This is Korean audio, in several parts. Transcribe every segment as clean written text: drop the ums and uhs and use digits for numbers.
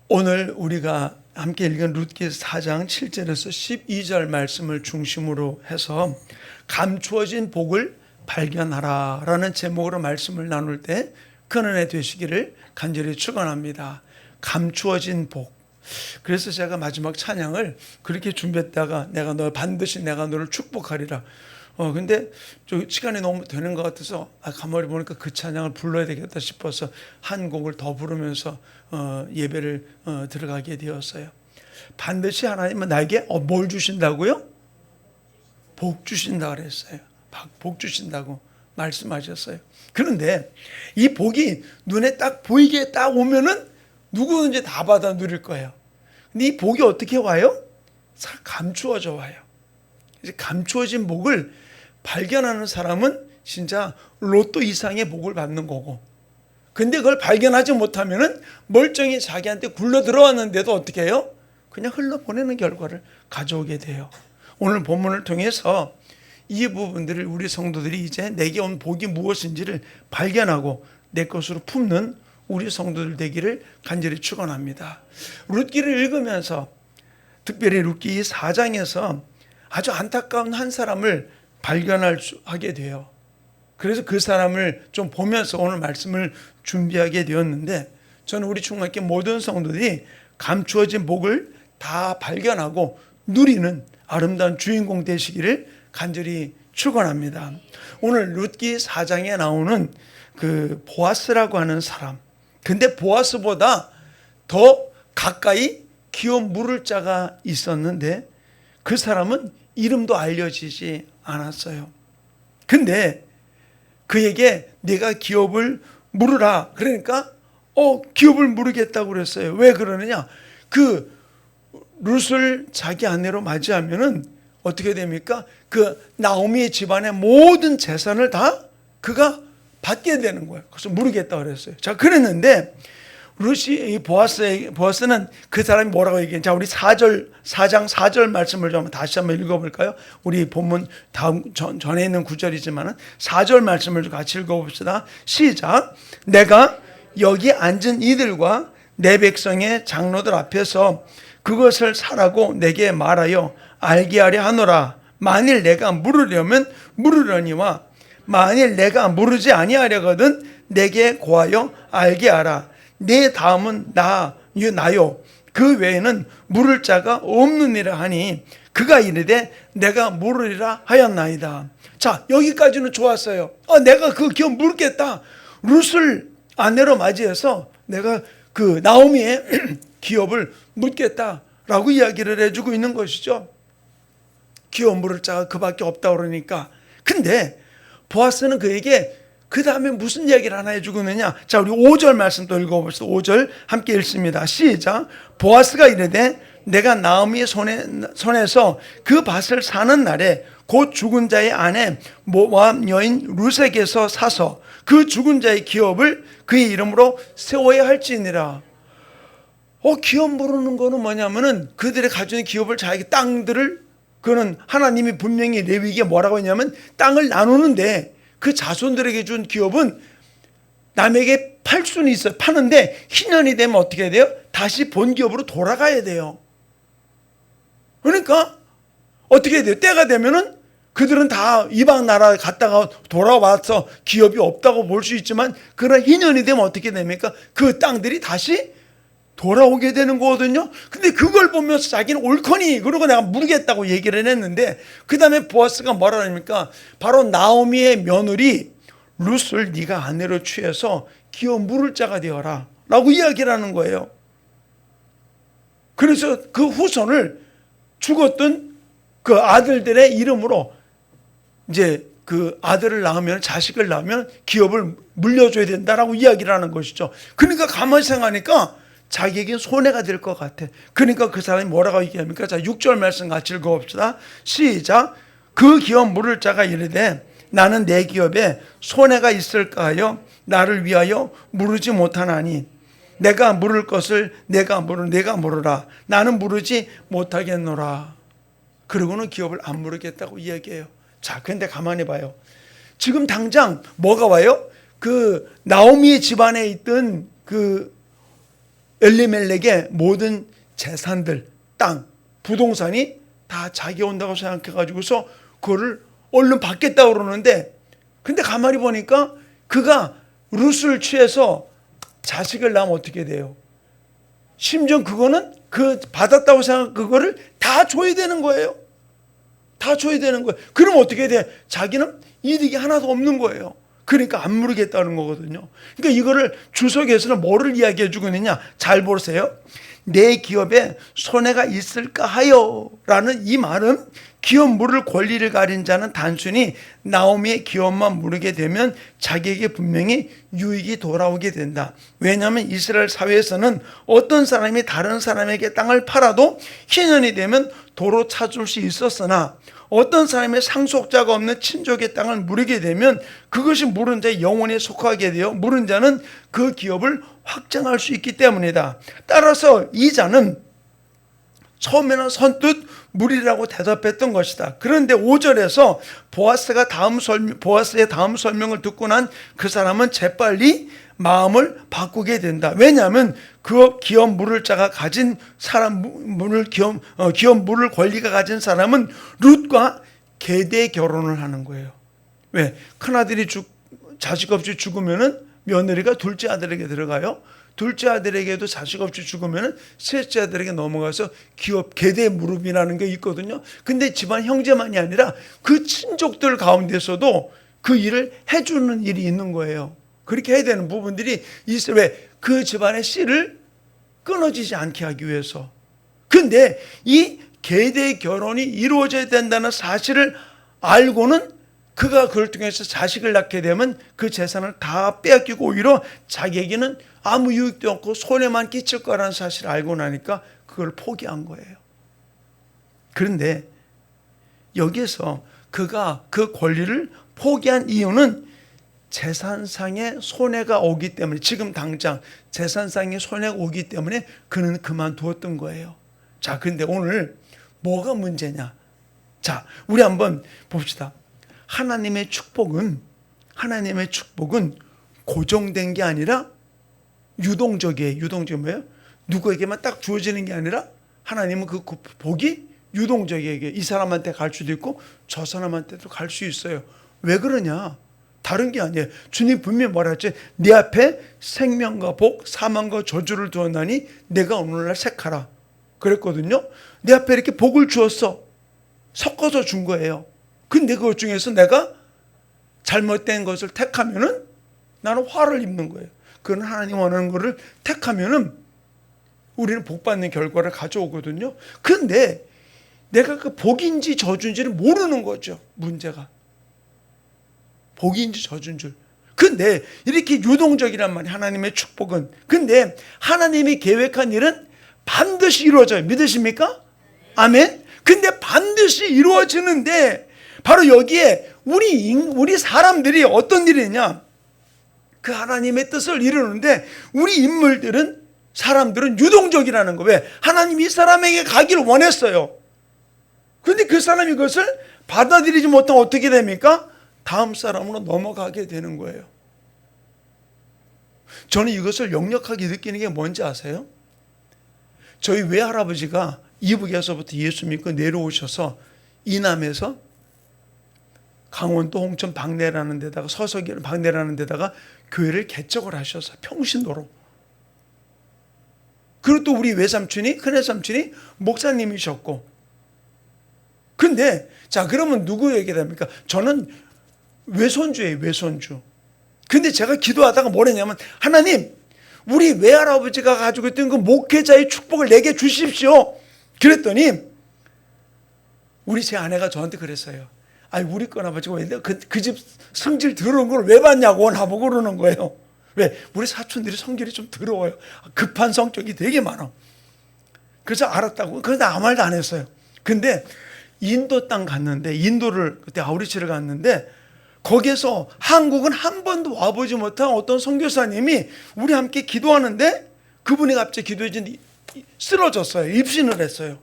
오늘 우리가 함께 읽은 룻기 4장 7절에서 12절 말씀을 중심으로 해서 감추어진 복을 발견하라 라는 제목으로 말씀을 나눌 때 큰 은혜 되시기를 간절히 축원합니다. 감추어진 복. 그래서 제가 마지막 찬양을 그렇게 준비했다가 반드시 내가 너를 축복하리라. 근데 시간이 너무 되는 것 같아서 가만히 보니까 그 찬양을 불러야 되겠다 싶어서 한 곡을 더 부르면서 예배를 들어가게 되었어요. 반드시 하나님은 나에게 뭘 주신다고요? 복 주신다 그랬어요. 복 주신다고 말씀하셨어요. 그런데 이 복이 눈에 딱 보이게 딱 오면은 누구든지 다 받아 누릴 거예요. 근데 이 복이 어떻게 와요? 감추어져 와요. 이제 감추어진 복을 발견하는 사람은 진짜 로또 이상의 복을 받는 거고, 근데 그걸 발견하지 못하면은 멀쩡히 자기한테 굴러 들어왔는데도 어떻게 해요? 그냥 흘러보내는 결과를 가져오게 돼요. 오늘 본문을 통해서 이 부분들을 우리 성도들이 이제 내게 온 복이 무엇인지를 발견하고 내 것으로 품는 우리 성도들 되기를 간절히 축원합니다. 룻기를 읽으면서 특별히 룻기 4장에서 아주 안타까운 한 사람을 발견하게 돼요. 그래서 그 사람을 좀 보면서 오늘 말씀을 준비하게 되었는데, 저는 우리 충만교회 모든 성도들이 감추어진 복을 다 발견하고 누리는 아름다운 주인공 되시기를 간절히 축원합니다. 오늘 룻기 4장에 나오는 그 보아스라고 하는 사람, 근데 보아스보다 더 가까이 기업 물을 자가 있었는데 그 사람은 이름도 알려지지 않았어요. 근데 그에게 네가 기업을 물으라 그러니까 기업을 물으겠다고 그랬어요. 왜 그러느냐? 그 룻을 자기 아내로 맞이하면은 어떻게 됩니까? 그 나오미의 집안의 모든 재산을 다 그가 받게 되는 거예요. 그래서 물으겠다고 그랬어요. 자, 그랬는데 룻이 보아스는 그 사람이 뭐라고 얘기했는지, 자, 우리 4장 4절 말씀을 좀 다시 한번 읽어볼까요? 우리 본문 전에 있는 9절이지만은 4절 말씀을 같이 읽어봅시다. 시작. 내가 여기 앉은 이들과 내 백성의 장로들 앞에서 그것을 사라고 내게 말하여 알게 하려 하노라. 만일 내가 물으려면 물으려니와 만일 내가 물으지 아니하려거든 내게 고하여 알게 하라. 내 다음은 나요. 그 외에는 물을 자가 없느니라 하니 그가 이르되 내가 물으리라 하였나이다. 자, 여기까지는 좋았어요. 내가 그 기업 물겠다. 룻을 아내로 맞이해서 내가 그 나오미의 기업을 묻겠다라고 이야기를 해주고 있는 것이죠. 기업 물을 자가 그밖에 없다 그러니까. 근데 보아스는 그에게 그 다음에 무슨 이야기를 하나 해주고 있느냐? 자, 우리 5절 말씀 또 읽어봅시다. 5절 함께 읽습니다. 시작. 보아스가 이르되 내가 나오미의 손에서 그 밭을 사는 날에 곧 죽은 자의 아내 모압 여인 룻에게서 사서 그 죽은 자의 기업을 그의 이름으로 세워야 할지니라. 기업 모르는 거는 뭐냐면은 그들의 가지고 있는 기업을 자기 땅들을, 그는 하나님이 분명히 레위기에 뭐라고 했냐면 땅을 나누는데 그 자손들에게 준 기업은 남에게 팔 수는 있어요. 파는데 희년이 되면 어떻게 해야 돼요? 다시 본 기업으로 돌아가야 돼요. 그러니까 어떻게 해야 돼요? 때가 되면은 그들은 다 이방 나라에 갔다가 돌아와서 기업이 없다고 볼 수 있지만, 그러나 희년이 되면 어떻게 됩니까? 그 땅들이 다시 돌아오게 되는 거거든요. 근데 그걸 보면서 자기는 옳거니 그러고 내가 물겠다고 얘기를 했는데, 그 다음에 보아스가 뭐라 합니까? 바로 나오미의 며느리 룻을 네가 아내로 취해서 기업 물을 자가 되어라 라고 이야기를 하는 거예요. 그래서 그 후손을 죽었던 그 아들들의 이름으로, 이제 그 아들을 낳으면, 자식을 낳으면 기업을 물려줘야 된다라고 이야기를 하는 것이죠. 그러니까 가만히 생각하니까 자기에게 손해가 될 것 같아. 그러니까 그 사람이 뭐라고 얘기합니까? 자, 6절 말씀 같이 읽어봅시다. 시작. 그 기업 물을 자가 이르되 나는 내 기업에 손해가 있을까 하여 나를 위하여 물으지 못하나니 내가 물을 것을 내가 물으라. 나는 물으지 못하겠노라. 그러고는 기업을 안 물으겠다고 이야기해요. 자, 근데 가만히 봐요. 지금 당장 뭐가 와요? 그 나오미의 집안에 있던 그 엘리멜렉의 모든 재산들, 땅, 부동산이 다 자기 온다고 생각해가지고서 그거를 얼른 받겠다고 그러는데, 근데 가만히 보니까 그가 룻을 취해서 자식을 낳으면 어떻게 돼요? 심지어 그거는 그 받았다고 생각 그거를 다 줘야 되는 거예요. 다 줘야 되는 거예요. 그럼 어떻게 돼? 자기는 이득이 하나도 없는 거예요. 그러니까 안 물으겠다는 거거든요. 그러니까 이거를 주석에서는 뭐를 이야기해 주고 있느냐? 잘 보세요. 내 기업에 손해가 있을까 하여 라는 이 말은 기업 물을 권리를 가진 자는 단순히 나오미의 기업만 물으게 되면 자기에게 분명히 유익이 돌아오게 된다. 왜냐하면 이스라엘 사회에서는 어떤 사람이 다른 사람에게 땅을 팔아도 희년이 되면 도로 찾을 수 있었으나 어떤 사람의 상속자가 없는 친족의 땅을 물으게 되면 그것이 물은 자의 영혼에 속하게 되어 물은 자는 그 기업을 확정할 수 있기 때문이다. 따라서 이 자는 처음에는 선뜻 물이라고 대답했던 것이다. 그런데 5절에서 보아스의 다음 설명을 듣고 난 그 사람은 재빨리 마음을 바꾸게 된다. 왜냐하면 그 기업 물을 자가 가진 사람 기업 물을 권리가 가진 사람은 룻과 계대 결혼을 하는 거예요. 왜? 큰아들이 자식 없이 죽으면은 며느리가 둘째 아들에게 들어가요. 둘째 아들에게도 자식 없이 죽으면 셋째 아들에게 넘어가서 기업 계대 무릎이라는 게 있거든요. 근데 집안 형제만이 아니라 그 친족들 가운데서도 그 일을 해주는 일이 있는 거예요. 그렇게 해야 되는 부분들이 있어요. 왜? 그 집안의 씨를 끊어지지 않게 하기 위해서. 근데 이 계대 결혼이 이루어져야 된다는 사실을 알고는 그가 그걸 통해서 자식을 낳게 되면 그 재산을 다 빼앗기고 오히려 자기에게는 아무 유익도 없고 손해만 끼칠 거라는 사실을 알고 나니까 그걸 포기한 거예요. 그런데 여기에서 그가 그 권리를 포기한 이유는 재산상의 손해가 오기 때문에, 지금 당장 재산상의 손해가 오기 때문에 그는 그만두었던 거예요. 자, 그런데 오늘 뭐가 문제냐? 자, 우리 한번 봅시다. 하나님의 축복은 고정된 게 아니라 유동적이에요. 유동적이 뭐예요? 누구에게만 딱 주어지는 게 아니라 하나님은 그 복이 유동적이에요. 이 사람한테 갈 수도 있고 저 사람한테도 갈 수 있어요. 왜 그러냐? 다른 게 아니에요. 주님 분명히 뭐라 했지? 네 앞에 생명과 복, 사망과 저주를 두었나니 내가 오늘날 택하라 그랬거든요. 내 앞에 이렇게 복을 주었어. 섞어서 준 거예요. 근데 그것 중에서 내가 잘못된 것을 택하면은 나는 화를 입는 거예요. 그건 하나님 원하는 것을 택하면은 우리는 복 받는 결과를 가져오거든요. 근데 내가 그 복인지 저주인지를 모르는 거죠. 문제가. 복인지 저주인 줄. 근데 이렇게 유동적이란 말이에요. 하나님의 축복은. 근데 하나님이 계획한 일은 반드시 이루어져요. 믿으십니까? 아멘. 근데 반드시 이루어지는데 바로 여기에 우리 사람들이 어떤 일이냐? 그 하나님의 뜻을 이루는데 우리 인물들은, 사람들은 유동적이라는 거. 왜? 하나님이 이 사람에게 가기를 원했어요. 근데 그 사람이 그것을 받아들이지 못하면 어떻게 됩니까? 다음 사람으로 넘어가게 되는 거예요. 저는 이것을 역력하게 느끼는 게 뭔지 아세요? 저희 외할아버지가 이북에서부터 예수 믿고 내려오셔서 이남에서 강원도 홍천 박내라는 데다가 서석이라는 박내라는 데다가 교회를 개척을 하셔서 평신도로. 그리고 또 우리 외삼촌이, 큰외삼촌이 목사님이셨고. 근데 자, 그러면 누구 얘기됩니까? 저는 외손주예요. 외손주. 근데 제가 기도하다가 뭐랬냐면, 하나님, 우리 외할아버지가 가지고 있던 그 목회자의 축복을 내게 주십시오. 그랬더니 우리 제 아내가 저한테 그랬어요. 아니, 우리 거나 가지고 그 집 성질 더러운 걸 왜 봤냐고 나보고 그러는 거예요. 왜? 우리 사촌들이 성질이 좀 더러워요. 급한 성격이 되게 많아. 그래서 알았다고. 그래서 아무 말도 안 했어요. 근데 인도 땅 갔는데, 인도를 그때 아우리치를 갔는데, 거기에서 한국은 한 번도 와보지 못한 어떤 선교사님이 우리 함께 기도하는데 그분이 갑자기 기도해진 쓰러졌어요. 입신을 했어요.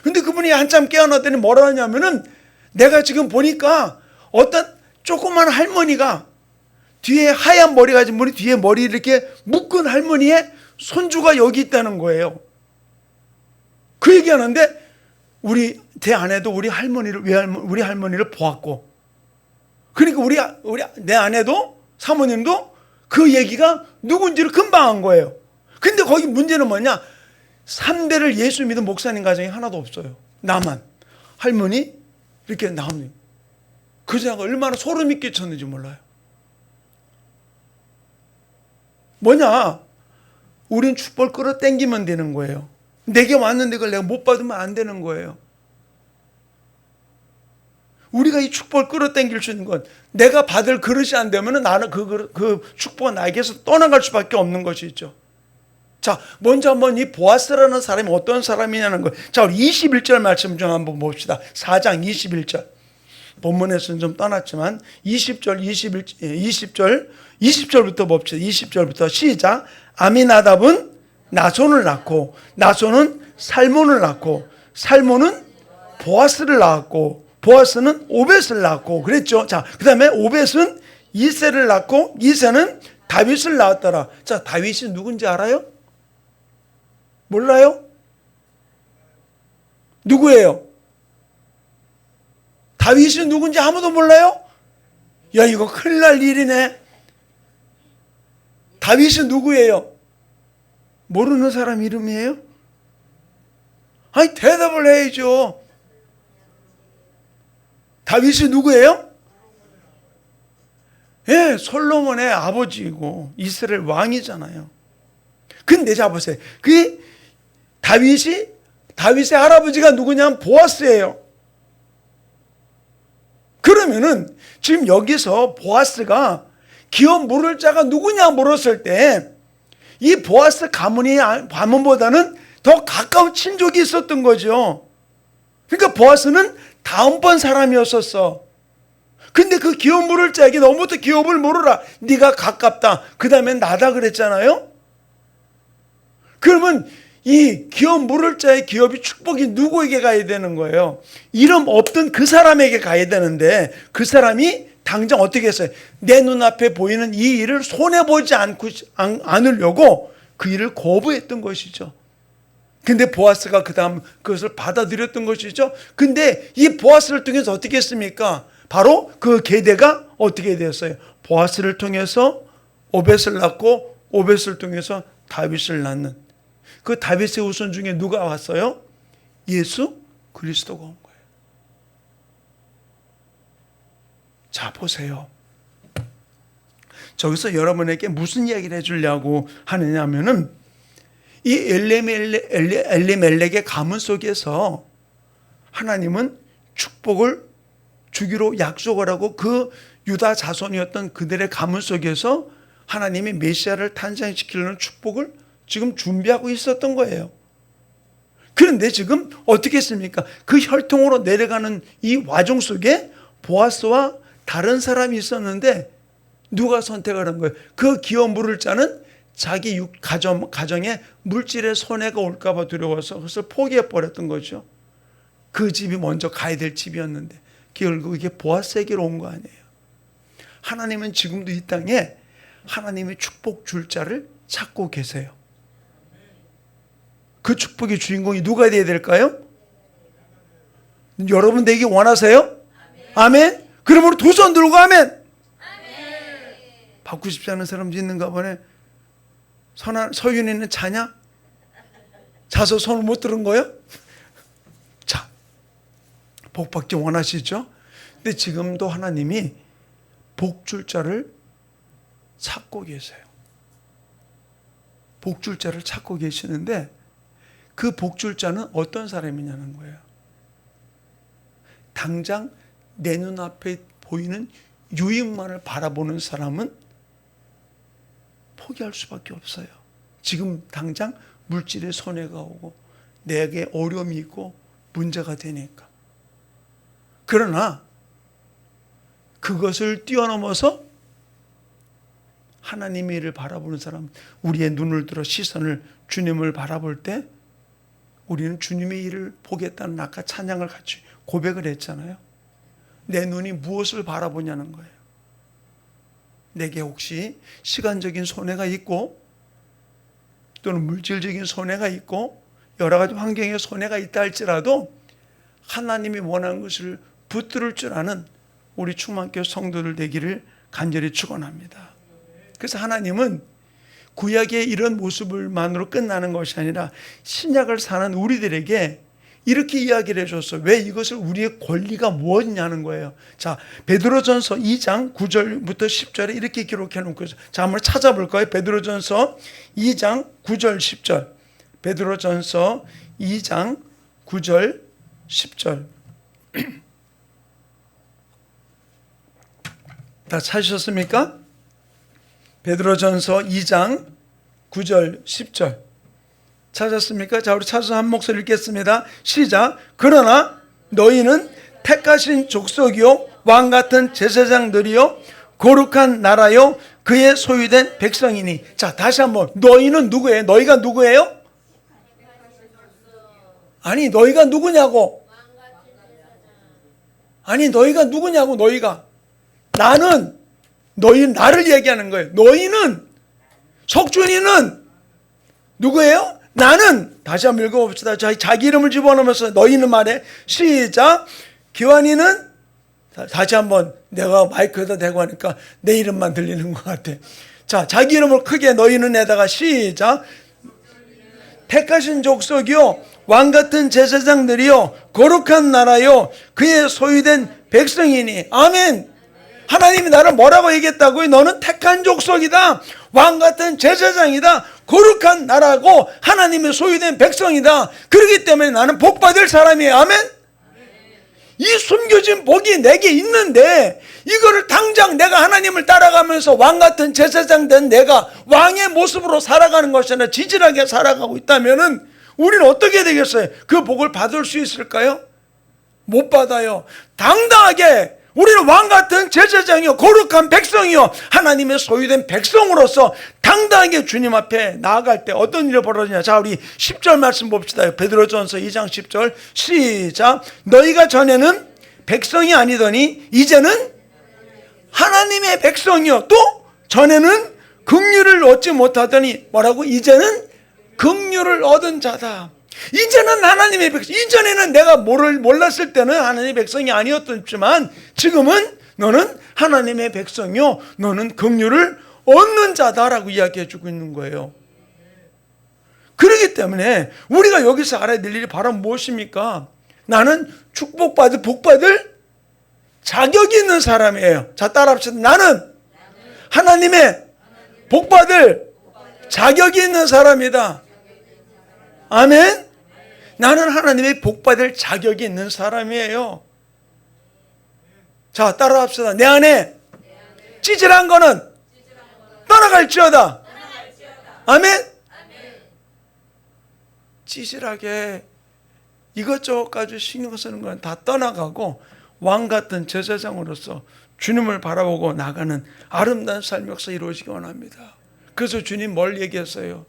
근데 그분이 한참 깨어나더니 뭐라 하냐면은, 내가 지금 보니까 어떤 조그만 할머니가 뒤에 하얀 머리 가진 분이 뒤에 머리 이렇게 묶은 할머니의 손주가 여기 있다는 거예요. 그 얘기하는데 우리 제 아내도 우리 할머니를 보았고, 그러니까 내 아내도 사모님도 그 얘기가 누군지를 금방 한 거예요. 근데 거기 문제는 뭐냐? 3대를 예수 믿은 목사님 가정이 하나도 없어요. 나만. 할머니 이렇게 나오는. 그 자가 얼마나 소름이 끼쳤는지 몰라요. 뭐냐? 우린 축복을 끌어당기면 되는 거예요. 내게 왔는데 그걸 내가 못 받으면 안 되는 거예요. 우리가 이 축복을 끌어당길 수 있는 건 내가 받을 그릇이 안 되면 나는 그 축복은 나에게서 떠나갈 수밖에 없는 것이죠. 자, 먼저 한번 이 보아스라는 사람이 어떤 사람이냐는 거예요. 자, 우리 21절 말씀 좀 한번 봅시다. 4장 21절. 본문에서는 좀 떠났지만 20절부터 봅시다. 20절부터 시작. 아미나답은 나손을 낳고, 나손은 살몬을 낳고, 살몬은 보아스를 낳았고, 보아스는 오벳을 낳았고, 그랬죠. 자, 그 다음에 오벳은 이새를 낳고, 이새는 다윗을 낳았더라. 자, 다윗이 누군지 알아요? 몰라요? 누구예요? 다윗이 누군지 아무도 몰라요? 야, 이거 큰일 날 일이네. 다윗이 누구예요? 모르는 사람 이름이에요? 아니, 대답을 해야죠. 다윗이 누구예요? 예, 솔로몬의 아버지이고 이스라엘 왕이잖아요. 근데 자 보세요. 다윗의 할아버지가 누구냐면 보아스예요. 그러면은 지금 여기서 보아스가 기업 물을 자가 누구냐 물었을 때 이 보아스 가문보다는 더 가까운 친족이 있었던 거죠. 그러니까 보아스는 다음번 사람이었었어. 근데 그 기업 물을 자에게 너부터 기업을 물으라. 네가 가깝다. 그 다음에 나다 그랬잖아요. 그러면 이 기업 물을 자의 기업이 축복이 누구에게 가야 되는 거예요? 이름 없던 그 사람에게 가야 되는데 그 사람이 당장 어떻게 했어요? 내 눈앞에 보이는 이 일을 손해보지 않으려고 그 일을 거부했던 것이죠. 근데 보아스가 그 다음 그것을 받아들였던 것이죠. 근데 이 보아스를 통해서 어떻게 했습니까? 바로 그 계대가 어떻게 되었어요? 보아스를 통해서 오벳을 낳고 오벳을 통해서 다윗을 낳는 그 다윗의 후손 중에 누가 왔어요? 예수 그리스도가 온 거예요. 자, 보세요. 저기서 여러분에게 무슨 이야기를 해주려고 하느냐면은 이 엘리멜렉의 가문 속에서 하나님은 축복을 주기로 약속을 하고 그 유다 자손이었던 그들의 가문 속에서 하나님이 메시아를 탄생시키려는 축복을 지금 준비하고 있었던 거예요. 그런데 지금 어떻게 했습니까? 그 혈통으로 내려가는 이 와중 속에 보아스와 다른 사람이 있었는데 누가 선택을 한 거예요? 그 기업 물을 자는 자기 가정에 물질의 손해가 올까 봐 두려워서 그것을 포기해 버렸던 거죠. 그 집이 먼저 가야 될 집이었는데 결국 이게 보아스에게로 온 거 아니에요. 하나님은 지금도 이 땅에 하나님의 축복 줄 자를 찾고 계세요. 그 축복의 주인공이 누가 되어야 될까요? 여러분 되기 원하세요? 아멘. 그러므로 두 손 들고 아멘. 받고 싶지 않은 사람 있는가 보네. 서윤이는 자냐? 자서 손을 못 들은 거예요? 자, 복 받기 원하시죠? 근데 지금도 하나님이 복 줄 자를 찾고 계세요. 복 줄 자를 찾고 계시는데 그 복 줄 자는 어떤 사람이냐는 거예요. 당장 내 눈앞에 보이는 유익만을 바라보는 사람은 포기할 수밖에 없어요. 지금 당장 물질에 손해가 오고 내게 어려움이 있고 문제가 되니까. 그러나 그것을 뛰어넘어서 하나님의 일을 바라보는 사람, 우리의 눈을 들어 시선을 주님을 바라볼 때 우리는 주님의 일을 보겠다는 아까 찬양을 같이 고백을 했잖아요. 내 눈이 무엇을 바라보냐는 거예요. 내게 혹시 시간적인 손해가 있고 또는 물질적인 손해가 있고 여러 가지 환경의 손해가 있다 할지라도 하나님이 원하는 것을 붙들을 줄 아는 우리 충만교회 성도들 되기를 간절히 축원합니다. 그래서 하나님은 구약의 이런 모습을만으로 끝나는 것이 아니라 신약을 사는 우리들에게 이렇게 이야기를 해줬어. 왜 이것을 우리의 권리가 무엇이냐는 거예요. 자, 베드로전서 2장 9절부터 10절에 이렇게 기록해 놓고 있어요. 자, 한번 찾아볼 거예요. 베드로전서 2장 9절 10절. 베드로전서 2장 9절 10절. 다 찾으셨습니까? 베드로전서 2장 9절 10절 찾았습니까? 자, 우리 찾아서 한 목소리 읽겠습니다. 시작. 그러나 너희는 택하신 족속이요 왕같은 제사장들이요 거룩한 나라요 그의 소유된 백성이니. 자, 다시 한번. 너희는 누구예요? 너희가 누구예요? 아니, 너희가 누구냐고. 아니, 너희가 누구냐고. 너희가. 나는, 너희 나를 얘기하는 거예요. 너희는, 석준이는 누구예요? 나는. 다시 한번 읽어봅시다. 자기 이름을 집어넣으면서 너희는 말해. 시작. 기환이는, 다시 한번. 내가 마이크에다 대고 하니까 내 이름만 들리는 것 같아. 자, 자기 이름을 크게 너희는에다가 시작. 택하신 족속이요 왕같은 제사장들이요 거룩한 나라요 그의 소유된 백성이니. 아멘. 하나님이 나를 뭐라고 얘기했다고요? 너는 택한 족속이다, 왕같은 제사장이다, 거룩한 나라고 하나님의 소유된 백성이다. 그렇기 때문에 나는 복받을 사람이에요. 아멘. 이 숨겨진 복이 내게 있는데 이거를 당장 내가 하나님을 따라가면서 왕같은 제사장 된 내가 왕의 모습으로 살아가는 것이 아니라 지질하게 살아가고 있다면 우리는 어떻게 되겠어요? 그 복을 받을 수 있을까요? 못 받아요. 당당하게 우리는 왕같은 제사장이요 거룩한 백성이요 하나님의 소유된 백성으로서 당당하게 주님 앞에 나아갈 때 어떤 일이 벌어지냐. 자, 우리 10절 말씀 봅시다. 베드로전서 2장 10절 시작. 너희가 전에는 백성이 아니더니 이제는 하나님의 백성이요 또 전에는 긍휼을 얻지 못하더니 뭐라고? 이제는 긍휼을 얻은 자다. 이제는 하나님의 백성. 이전에는 내가 몰랐을 때는 하나님의 백성이 아니었지만 지금은 너는 하나님의 백성이요 너는 긍휼을 얻는 자다라고 이야기해 주고 있는 거예요. 그렇기 때문에 우리가 여기서 알아야 될 일이 바로 무엇입니까? 나는 축복받을 복받을 자격이 있는 사람이에요. 자, 따라합시다. 나는 하나님의 복받을 자격이 있는 사람이다. 아멘. 나는 하나님의 복받을 자격이 있는 사람이에요. 자, 따라합시다. 내 안에 찌질한 거는 떠나갈지어다. 아멘. 찌질하게 이것저것 가지고 신경 쓰는 건 다 떠나가고 왕같은 제사장으로서 주님을 바라보고 나가는 아름다운 삶 역사 이루어지기 원합니다. 그래서 주님 뭘 얘기했어요?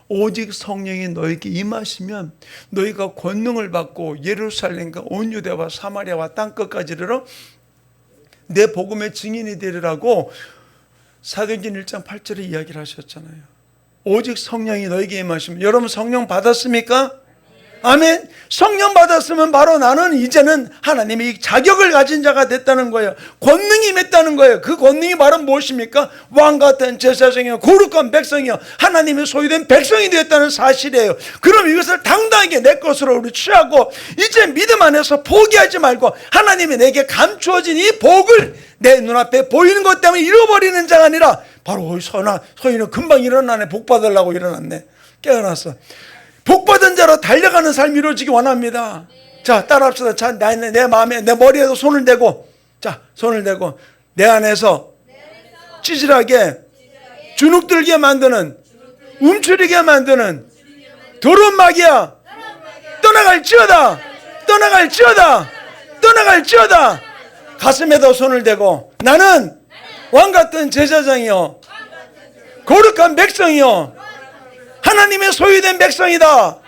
오직 성령이 너에게 임하시면 너희가 권능을 받고 예루살렘과 온 유대와 사마리아와 땅끝까지 이르러 내 복음의 증인이 되리라고 사도행전 1장 8절에 이야기를 하셨잖아요. 오직 성령이 너에게 임하시면. 여러분 성령 받았습니까? 아멘. 성령 받았으면 바로 나는 이제는 하나님의 자격을 가진 자가 됐다는 거예요. 권능이 임했다는 거예요. 그 권능이 바로 무엇입니까? 왕같은 제사장이요 거룩한 백성이요 하나님의 소유된 백성이 되었다는 사실이에요. 그럼 이것을 당당하게 내 것으로 우리 취하고 이제 믿음 안에서 포기하지 말고 하나님이 내게 감추어진 이 복을 내 눈앞에 보이는 것 때문에 잃어버리는 자가 아니라 바로 서인은 금방 일어나네. 복 받으려고 일어났네. 깨어났어. 복받은 자로 달려가는 삶이 이루어지기 원합니다. 자, 따라합시다. 자, 내 마음에, 내 머리에도 손을 대고, 자, 손을 대고, 내 안에서 찌질하게, 주눅들게 만드는, 움츠리게 만드는, 더러운 마귀야, 떠나갈지어다, 떠나갈지어다, 떠나갈지어다. 가슴에도 손을 대고, 나는 왕같은 제사장이요, 거룩한 백성이요, 하나님의 소유된 백성이다.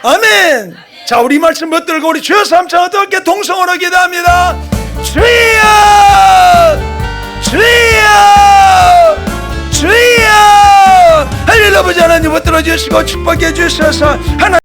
아멘. 자, 우리 말씀 붙들고 우리 주여 삼창 어떻게 동성으로 기도합니다. 주여 주여 주여 할렐루야. 아버지 하나님 붙들어 주시고 축복해 주셔서 하나님